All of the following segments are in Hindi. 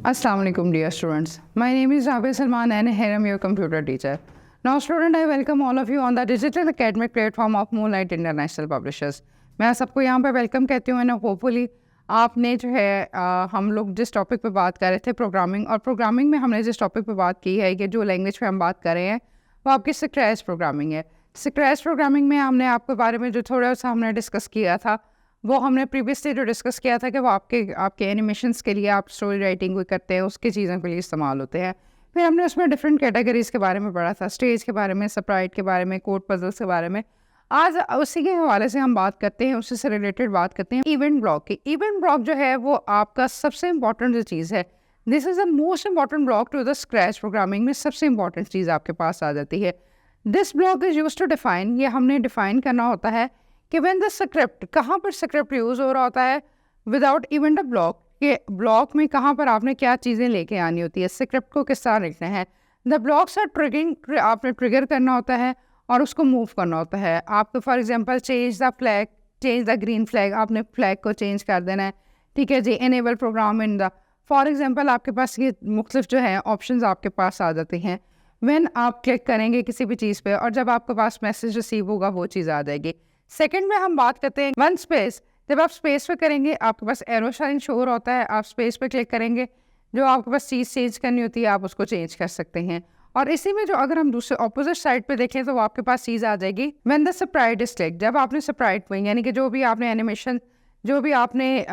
Assalamu alaikum dear students. My name is Rabia Salman and here I am your computer teacher. Now student, I welcome all of you on the digital academic platform of Moonlight International Publishers. मैं सबको यहाँ पे वेलकम कहती हूँ। होपफुली आपने जो है हम लोग जिस टॉपिक पे बात कर रहे थे प्रोग्रामिंग, और प्रोग्रामिंग में हमने जिस टॉपिक पे बात की है कि जो लैंग्वेज पे हम बात कर रहे हैं वो आपकी स्क्रैच प्रोग्रामिंग है। स्क्रैच प्रोग्रामिंग में हमने आपके बारे में जो थोड़ा सा हमने डिस्कस किया था वो हमने प्रीवियसली जो डिस्कस किया था कि वो आपके एनिमेशंस के लिए आप स्टोरी राइटिंग कोई करते हैं उसकी चीज़ों के लिए इस्तेमाल होते हैं। फिर हमने उसमें डिफरेंट कैटेगरीज़ के बारे में पढ़ा था, स्टेज के बारे में, स्प्राइट के बारे में, कोड पजल्स के बारे में। आज उसी के हवाले से हम बात करते हैं, उससे रिलेटेड बात करते हैं इवेंट ब्लॉक की। इवेंट ब्लॉक जो है वो आपका सबसे इंपॉर्टेंट जो चीज़ है, this is the most important block to the Scratch programming में सबसे इंपॉर्टेंट चीज़ आपके पास आ जाती है। This block is use to define, ये हमने डिफाइन करना होता है कि व्हेन द स्क्रिप्ट, कहाँ पर स्क्रिप्ट यूज़ हो रहा होता है विदाउट इवेंट अ ब्लॉक, के ब्लॉक में कहाँ पर आपने क्या चीज़ें लेके आनी होती है, स्क्रिप्ट को किस तरह लिखना है। द ब्लॉक्स आर ट्रिगिंग, आपने ट्रिगर करना होता है और उसको मूव करना होता है। आपको for example change the flag, change the green flag, आपने फ्लैग को चेंज कर देना है, ठीक है जी। Enable program in the, for example आपके पास ये मुख्तलिफ जो है ऑप्शंस आपके पास आ जाते हैं। व्हेन आप क्लिक करेंगे किसी भी चीज़ पे और जब आपके पास मैसेज रिसीव होगा वो चीज़ आ जाएगी। सेकंड में हम बात करते हैं वन स्पेस। जब आप स्पेस पे करेंगे आपके पास एरो साइन शो हो रहा होता है, आप स्पेस पे क्लिक करेंगे, जो आपके पास चीज़ चेंज करनी होती है आप उसको चेंज कर सकते हैं। और इसी में जो अगर हम दूसरे ऑपोजिट साइड पे देखें तो वो आपके पास चीज़ आ जाएगी when the Sprite is click. जब आपने स्प्राइट में, यानी कि जो भी आपने एनिमेशन, जो भी आपने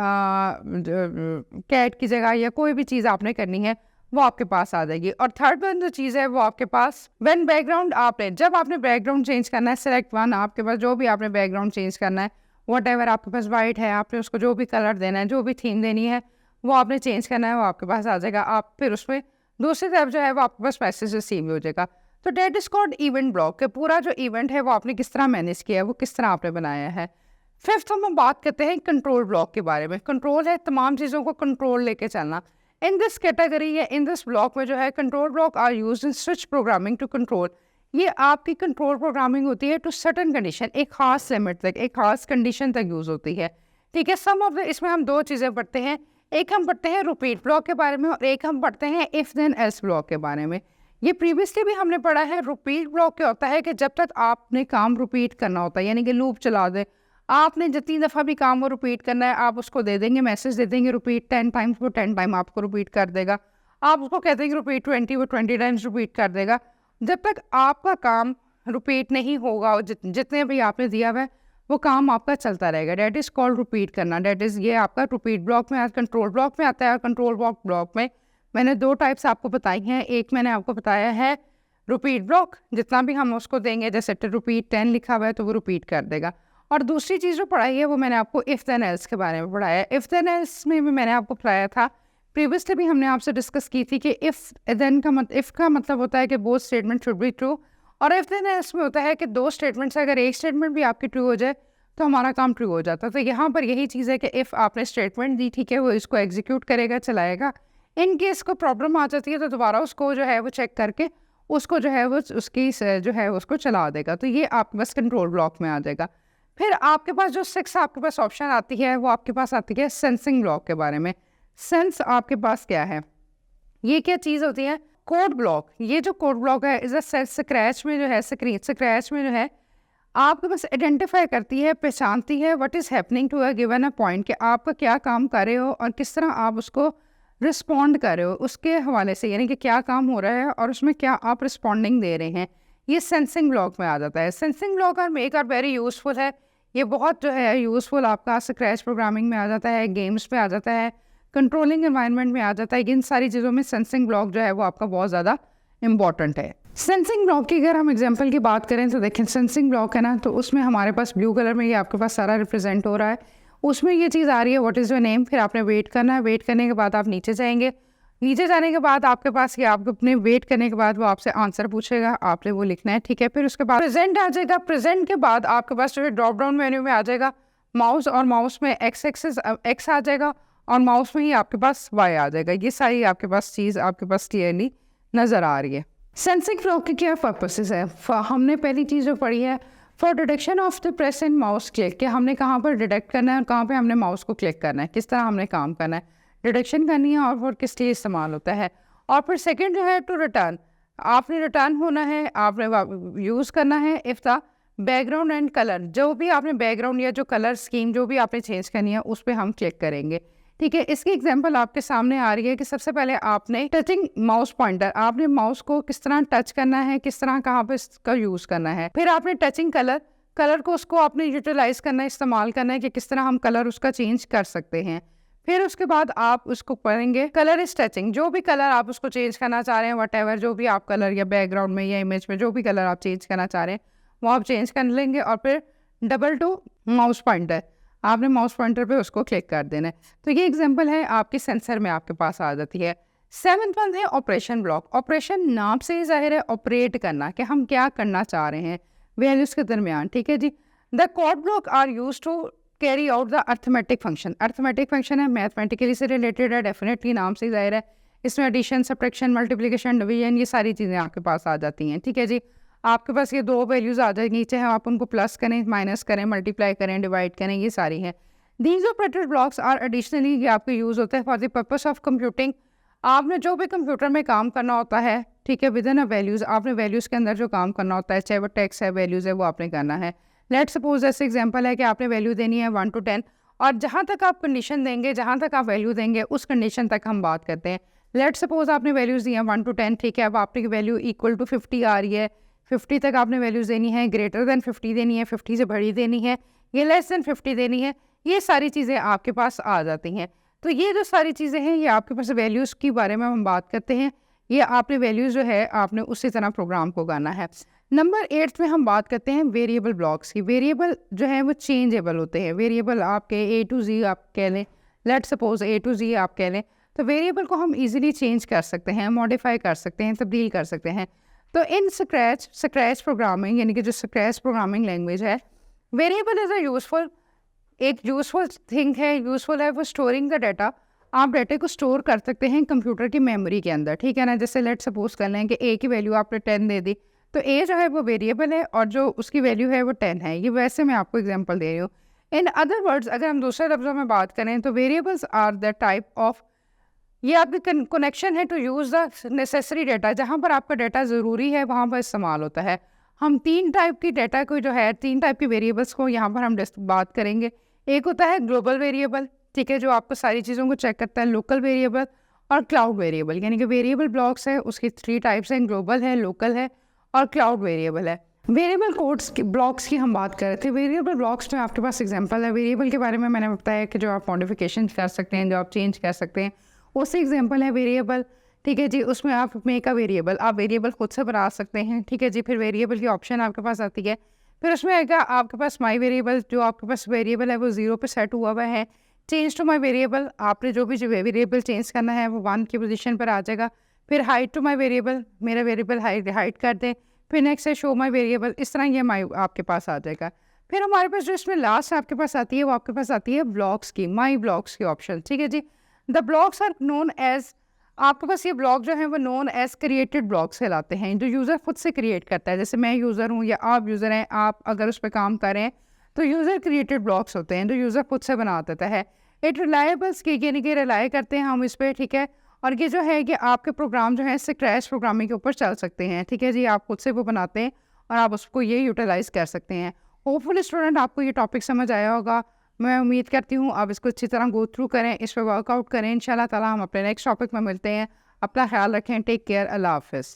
कैट की जगह या कोई भी चीज़ आपने करनी है वो आपके पास आ जाएगी। और थर्ड वन जो चीज़ है वो आपके पास व्हेन बैकग्राउंड, आपने जब आपने बैकग्राउंड चेंज करना है, सेलेक्ट वन, आपके पास जो भी आपने बैकग्राउंड चेंज करना है, व्हाटएवर आपके पास वाइट है, आपने उसको जो भी कलर देना है, जो भी थीम देनी है वो आपने चेंज करना है, वो आपके पास आ जाएगा। आप फिर उसमें दूसरी तरफ जो है वो आपके पास मैसेज रिसीव हो जाएगा। तो that is called event block, के पूरा जो इवेंट है वो आपने किस तरह मैनेज किया है, वो किस तरह आपने बनाया है। फिफ्थ हम बात करते हैं कंट्रोल ब्लॉक के बारे में। कंट्रोल है तमाम चीज़ों को कंट्रोल लेके चलना। इन दिस कैटेगरी या इन दिस ब्लॉक में जो है control block are used in switch programming to control. ये आपकी कंट्रोल प्रोग्रामिंग होती है टू सर्टन कंडीशन, एक खास लिमिट तक, एक खास कंडीशन तक यूज़ होती है, ठीक है। सम ऑफ द, इसमें हम दो चीज़ें पढ़ते हैं, एक हम पढ़ते हैं रिपीट ब्लॉक के बारे में और एक हम पढ़ते हैं इफ़ देन एल्स ब्लॉक के बारे में। ये प्रीवियसली भी हमने पढ़ा है। रिपीट ब्लॉक क्या होता है कि जब तक आपने काम रिपीट करना होता है, यानी कि लूप चला दे, आपने जितनी दफ़ा भी काम वो रिपीट करना है आप उसको दे देंगे, मैसेज दे देंगे रिपीट 10 टाइम्स, वो 10 टाइम आपको रिपीट कर देगा। आप उसको कहते हैं कि रिपीट 20, वो 20 टाइम्स रिपीट कर देगा। जब तक आपका काम रिपीट नहीं होगा और जितने भी आपने दिया हुआ है वो काम आपका चलता रहेगा। डेट इज़ कॉल्ड रिपीट करना, डेट इज़ ये आपका रिपीट ब्लॉक में, कंट्रोल ब्लॉक में आता है। कंट्रोल ब्लॉक में मैंने दो टाइप्स आपको बताई हैं। एक मैंने आपको बताया है रिपीट ब्लॉक, जितना भी हम उसको देंगे, जैसे रिपीट 10 लिखा हुआ है तो वो रिपीट कर देगा। और दूसरी चीज़ जो पढ़ाई है वो मैंने आपको इफ़ देन एल्स के बारे में पढ़ाया है। इफ़ देन एल्स में भी मैंने आपको पढ़ाया था, प्रीवियसली भी हमने आपसे डिस्कस की थी कि इफ़ देन का इफ़ का मतलब होता है कि both statement should be true, और इफ़ देन एल्स में होता है कि दो स्टेटमेंट्स, अगर एक स्टेटमेंट भी आपकी ट्रू हो जाए तो हमारा काम ट्रू हो जाता है। तो यहाँ पर यही चीज़ है कि इफ़ आपने स्टेटमेंट दी, ठीक है, वो इसको एग्जीक्यूट करेगा, चलाएगा। इन केस को प्रॉब्लम आ जाती है तो दोबारा उसको जो है वो चेक करके उसको जो है वो उसकी जो है उसको चला देगा। तो ये आपके पास कंट्रोल ब्लॉक में आ जाएगा। फिर आपके पास जो 6 आपके पास ऑप्शन आती है वो आपके पास आती है सेंसिंग ब्लॉक के बारे में। सेंस आपके पास क्या है, ये क्या चीज़ होती है? Code block. ये जो कोड ब्लॉक है इज अ स्क्रैच में जो है, स्क्रैच में जो है आपके पास आइडेंटिफाई करती है, पहचानती है what is happening to a given a point, कि आपका क्या काम कर रहे हो और किस तरह आप उसको रिस्पॉन्ड कर रहे हो उसके हवाले से, यानी कि क्या काम हो रहा है और उसमें क्या आप रिस्पॉन्डिंग दे रहे हैं। ये सेंसिंग ब्लॉक में आ जाता है। सेंसिंग ब्लॉक और मेक आर वेरी यूज़फुल है, ये बहुत जो है यूज़फुल आपका स्क्रैच प्रोग्रामिंग में आ जाता है, गेम्स में आ जाता है, कंट्रोलिंग एनवायरनमेंट में आ जाता है। इन सारी चीज़ों में सेंसिंग ब्लॉक जो है वो आपका बहुत ज़्यादा इंपॉर्टेंट है। सेंसिंग ब्लॉक की अगर हम एग्जांपल की बात करें तो देखें, सेंसिंग ब्लॉक है ना, तो उसमें हमारे पास ब्लू कलर में ये आपके पास सारा रिप्रेजेंट हो रहा है। उसमें ये चीज़ आ रही है व्हाट इज़ योर नेम, फिर आपने वेट करना है, वेट करने के बाद आप नीचे जाएंगे, नीचे जाने के बाद आपके पास ये आप अपने वेट करने के बाद वो आपसे आंसर पूछेगा, आपने वो लिखना है, ठीक है। फिर उसके बाद प्रेजेंट आ जाएगा, प्रेजेंट के बाद आपके पास जो है ड्रॉप डाउन मेन्यू में आ जाएगा माउस, और माउस में एक्स आ जाएगा और माउस में ही आपके पास वाई आ जाएगा। ये सारी आपके पास चीज़ आपके पास क्लियरली नज़र आ रही है। सेंसिंग ब्लॉक के क्या पर्पसेस है? हमने पहली चीज़ जो पढ़ी है for detection of the press and mouse click, कि हमने कहाँ पर डिटेक्ट करना है और कहाँ पे हमने माउस को क्लिक करना है, किस तरह हमने काम करना है। डिडक्शन करनी है और वो किस लिए इस्तेमाल होता है। और फिर सेकंड जो है टू रिटर्न, आपने रिटर्न होना है, आपने यूज़ करना है if the background and colour, जो भी आपने बैकग्राउंड या जो कलर स्कीम जो भी आपने चेंज करनी है उस पर हम क्लिक करेंगे। ठीक है, इसकी एग्जांपल आपके सामने आ रही है कि सबसे पहले आपने टचिंग माउस पॉइंटर, आपने माउस को किस तरह टच करना है, किस तरह कहाँ पे इसका यूज़ करना है। फिर आपने टचिंग कलर, कलर को उसको आपने यूटिलाइज करना है, इस्तेमाल करना है कि किस तरह हम कलर उसका चेंज कर सकते हैं। फिर उसके बाद आप उसको पढ़ेंगे कलर इज टचिंग, जो भी कलर आप उसको चेंज करना चाह रहे हैं, वट जो भी आप कलर या बैकग्राउंड में या इमेज में जो भी कलर आप चेंज करना चाह रहे हैं वो आप चेंज कर लेंगे। और फिर डबल टू माउस पॉइंटर, आपने माउस पॉइंटर पे उसको क्लिक कर देना है। तो ये एग्जांपल है आपके सेंसर में आपके पास आ जाती है। 7th वन है ऑपरेशन ब्लॉक। ऑपरेशन नाम से ही जाहिर है ऑपरेट करना, कि हम क्या करना चाह रहे हैं वैल्यूज़ के दरमियान। ठीक है जी, the code block are used to carry out the arithmetic function. Arithmetic function है, मैथमेटिकली से रिलेटेड है, डेफिनेटली नाम से जाहिर है। इसमें एडिशन, सब्ट्रैक्शन, मल्टीप्लिकेशन, डिवीजन, ये सारी चीज़ें आपके पास आ जाती हैं। ठीक है जी, आपके पास ये दो वैल्यूज़ आ जाएंगी, चाहे आप उनको प्लस करें, माइनस करें, मल्टीप्लाई करें, डिवाइड करें, ये सारी हैं। These operator blocks are additionally, ये आपके यूज़ होते हैं for the purpose of computing. आपने जो भी कंप्यूटर में काम करना होता है, ठीक है, विद इन अ वैल्यूज़, आपने वैल्यूज़ के अंदर जो काम करना होता है, चाहे वो टेक्स्ट है, वैल्यूज़ है, वो आपने करना है। लेट सपोज ऐसे एग्जांपल है कि आपने वैल्यू देनी है 1 to 10, और जहाँ तक आप कंडीशन देंगे, जहाँ तक आप वैल्यू देंगे उस कंडीशन तक हम बात करते हैं। लेट सपोज आपने वैल्यूज़ दी हैं 1 to 10, ठीक है, अब आपकी वैल्यू इक्वल टू 50 आ रही है, 50 तक आपने वैल्यूज़ देनी है, ग्रेटर दैन 50 देनी है, 50 से बड़ी देनी है, ये लेस दैन 50 देनी है, ये सारी चीज़ें आपके पास आ जाती हैं। तो ये जो सारी चीज़ें हैं ये आपके पास वैल्यूज़ के बारे में हम बात करते हैं। ये आपने वैल्यूज़ जो है आपने उसी तरह प्रोग्राम को गाना है। नंबर 8 में हम बात करते हैं वेरिएबल ब्लॉक्स की। वेरिएबल जो है वो चेंजेबल होते हैं। वेरिएबल आपके A to Z आप कह लें, let suppose A to Z आप कह लें, तो वेरिएबल को हम इजीली चेंज कर सकते हैं, मॉडिफाई कर सकते हैं, तब्दील कर सकते हैं। तो इन स्क्रैच प्रोग्रामिंग, यानी कि जो स्क्रैच प्रोग्रामिंग लैंग्वेज है, वेरिएबल इज़ अ यूजफुल, एक यूजफुल थिंग है, यूजफुल है वो स्टोरिंग द डाटा। आप डाटे को स्टोर कर सकते हैं कंप्यूटर की मेमोरी के अंदर। ठीक है ना, जैसे लेट सपोज कर लें कि ए की वैल्यू आपने 10 दे दी, तो ए जो है वो वेरिएबल है और जो उसकी वैल्यू है वो 10 है। ये वैसे मैं आपको एग्जांपल दे रही हूँ। इन अदर वर्ड्स, अगर हम दूसरे लफ्ज़ों में बात करें तो variables are the type of, ये आपकी कनेक्शन है to use the necessary data. जहाँ पर आपका डाटा ज़रूरी है वहाँ पर इस्तेमाल होता है। हम 3 टाइप की डाटा को जो है, 3 टाइप की वेरिएबल्स को यहाँ पर हम बात करेंगे। एक होता है ग्लोबल वेरिएबल, ठीक है, जो आपको सारी चीज़ों को चेक करता है। लोकल वेरिएबल और क्लाउड वेरिएबल, यानी कि वेरिएबल ब्लॉक्स है उसकी 3 टाइप्स हैं, ग्लोबल है, लोकल है और क्लाउड वेरिएबल है। वेरिएबल कोड्स की ब्लॉक्स की हम बात कर रहे थे। वेरिएबल ब्लॉक्स में आपके पास एग्जांपल है। वेरिएबल के बारे में मैंने बताया कि जो आप मॉडिफिकेशन कर सकते हैं, जो आप चेंज कर सकते हैं, उससे एग्जांपल है वेरिएबल। ठीक है जी, उसमें आप मेक अ वेरिएबल, आप वेरिएबल खुद से बना सकते हैं। ठीक है जी, फिर वेरिएबल की ऑप्शन आपके पास आती है। फिर उसमें आएगा आपके पास माई वेरिएबल, जो आपके पास वेरिएबल है वो 0 पे सेट हुआ हुआ है। चेंज टू माई वेरिएबल, आपने जो भी वेरिएबल चेंज करना है वो 1 की पोजीशन पर आ जाएगा। फिर हाइट टू माई वेरिएबल, मेरा वेरिएबल हाइट कर दें। फिर नेक्स्ट है शो माई वेरिएबल, इस तरह ये माई आपके पास आ जाएगा। फिर हमारे पास जो इसमें लास्ट आपके पास आती है वो आपके पास आती है ब्लॉक्स की, माई ब्लॉक्स की ऑप्शन। ठीक है जी, the blocks are known as, आपके पास ये ब्लॉक जो है वो नोन एज क्रिएटेड ब्लॉक्स कहलाते हैं, जो यूज़र खुद से क्रिएट करता है। जैसे मैं यूज़र हूँ या आप यूज़र हैं, आप अगर उस पर काम करें तो यूज़र क्रिएटेड ब्लॉक्स होते हैं जो यूज़र खुद से बना देता है। इट रिलायबल्स की, यानी कि रिलाई करते हैं हम इस पर। ठीक है, और ये जो है कि आपके प्रोग्राम जो है स्क्रैच प्रोग्रामिंग के ऊपर चल सकते हैं। ठीक है जी, आप खुद से वो बनाते हैं और आप उसको ये यूटिलाइज़ कर सकते हैं। होपफुल स्टूडेंट आपको ये टॉपिक समझ आया होगा, मैं उम्मीद करती हूँ आप इसको अच्छी तरह गो थ्रू करें, इस पर वर्कआउट करें। इंशाल्लाह ताला हम अपने नेक्स्ट टॉपिक में मिलते हैं। अपना ख्याल रखें, टेक केयर, अल्लाह हाफिज़।